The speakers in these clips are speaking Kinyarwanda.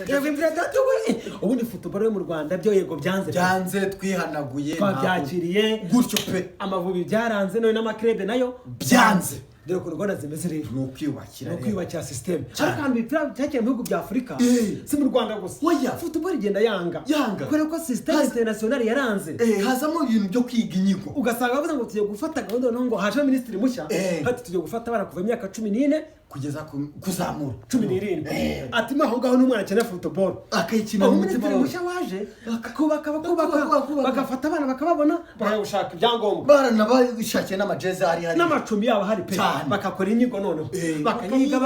Yavumbira datuwe. Ubundi football yo mu Rwanda byo yego byanze twihanaguye twabyakiriye gutyo pe. Amavubi byaranze none n'amakrebe nayo byanze. Dore ko Rwanda zimeze rero no kwiyubakira system kandi bitakiye mu bihugu bya Afrika si mu Rwanda gusa football igenda yanga kubera ko system international yaranze hazamo ibintu byo kwiga inyigo ugasanga bavuze ngo tugiye gufata gahunda none ngo haje ministri mushya hati tugiye gufata bana kuva imyaka 14 kugeza kuzamura 17 ati maho ngaho n'umwana cyane football akayikina mu mutima mushya waje kubaka bagafata abana bakababona barayushaka ibyangombwa baranabashakiye n'amajezi hari n'amacumbi yabo hari pe bakakora inyigo noneho bakayiga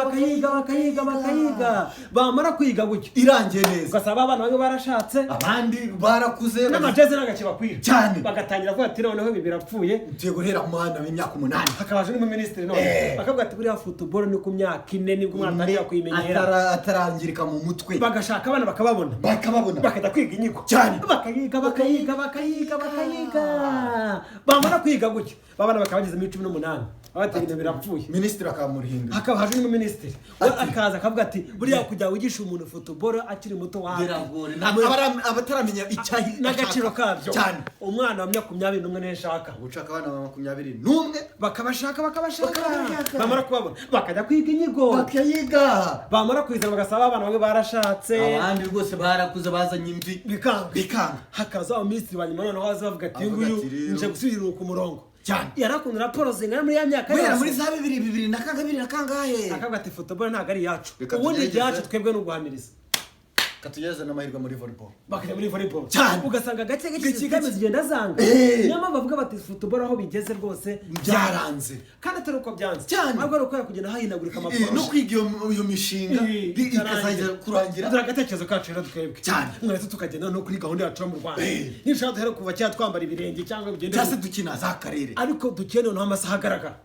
bamara kwiga gutyo irangiye neza ugasaba abana bamwe barashatse abandi barakuze n'amajezi n'agakibakwira cyane bagatangira kuvuga ati noneho ibi birapfuye tugiye guhera mu mwana w'imyaka 8 hakabaje n'umuministri none bakavuga ati buriya football ni ku myaka 4 nibwo umwana ari yakwimenyera atarangirika mu mutwe bagashaka abana bakababona bakajya kwiga inyigo cyane bakayiga bamara kwiga gutyo babana bakabageze mu 18 abateganya birapfuye ministri akamurihindura hakaba haje n'umuministri akaza akavuga ati buriya kujya wigisha umuntu football akiri muto wapi abataramenya icyahi n'agaciro kabyo cyane umwana wa 21 neshaka gucaka abana ba 21 bakabashaka bamara kubabona bakajya kwiga inyigo bakayiga bamara kwizera bagasaba abana bamwe barashatse abandi rwose barakuze bazanye imvi bikanga hakaza umuministri wa nyuma noneho waza bavuga ati nguyu nje gusubira ku murongo cyane yarakunda raporo zingana muri ya myaka yose muri za 2022 nakangahe akavuga ati football ntago ari yacu ubundi yacu twebwe no guhamiriza katugeze n'amahirwe muri volleyball bakajya muri volleyball cyane ugasanga gace system zigenda zanga nyama bavuga bati football aho bigeze rwose byaranze kandi atari uko byanze cyane ahubwo ari uko kugenda hahinagurika amaporo no kwiga iyo mishinga ikazajya kurangira turagatekerezo kacu rero twebwe cyane mwese tukagenda no kuri gahunda yacu mu Rwanda nishaka duhere kuva twambara ibirenge cyangwa bigende cyase dukina za karere ariko dukene no amasaha agaragara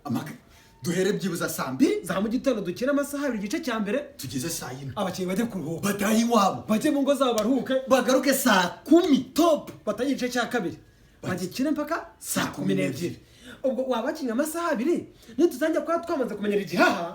duhere byibuza saa 2 za mu gitondo dukina amasaha 2 igice cya mbere tugeze saa 4 abakinnyi bajye kuruhuka batayi wabo bajye mu ngo zabo baruhuke bagaruke saa 10 top batayi igice cya kabiri bagikine mpaka saa 12 ubwo wabakinnye amasaha 2 nitutangira kwa twamaze kumenyera igihaha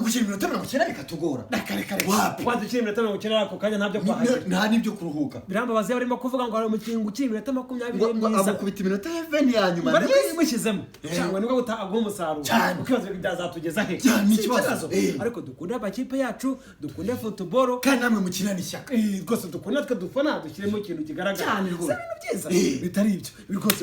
gukina iminota 90 bikatugora kare wapi wadukina iminota 90 ako kanya ntabyo kwahaje nta nibyo kuruhuka birambabaze barimo kuvuga ngo hari umukingo ukina iminota 20 abakubita iminota ya 20 ya nyuma bari mushyizemo cyangwa nibwo gutagwa umusaruro ukibaza ko byazatugeza he ni ikibazo ariko dukunda abakipe yacu dukunde football kandi namwe mukina n'ishyaka rwose dukunda twe dufana dushyiremo ikintu kigaragara cyane rwose byiza bitari ibyo rwose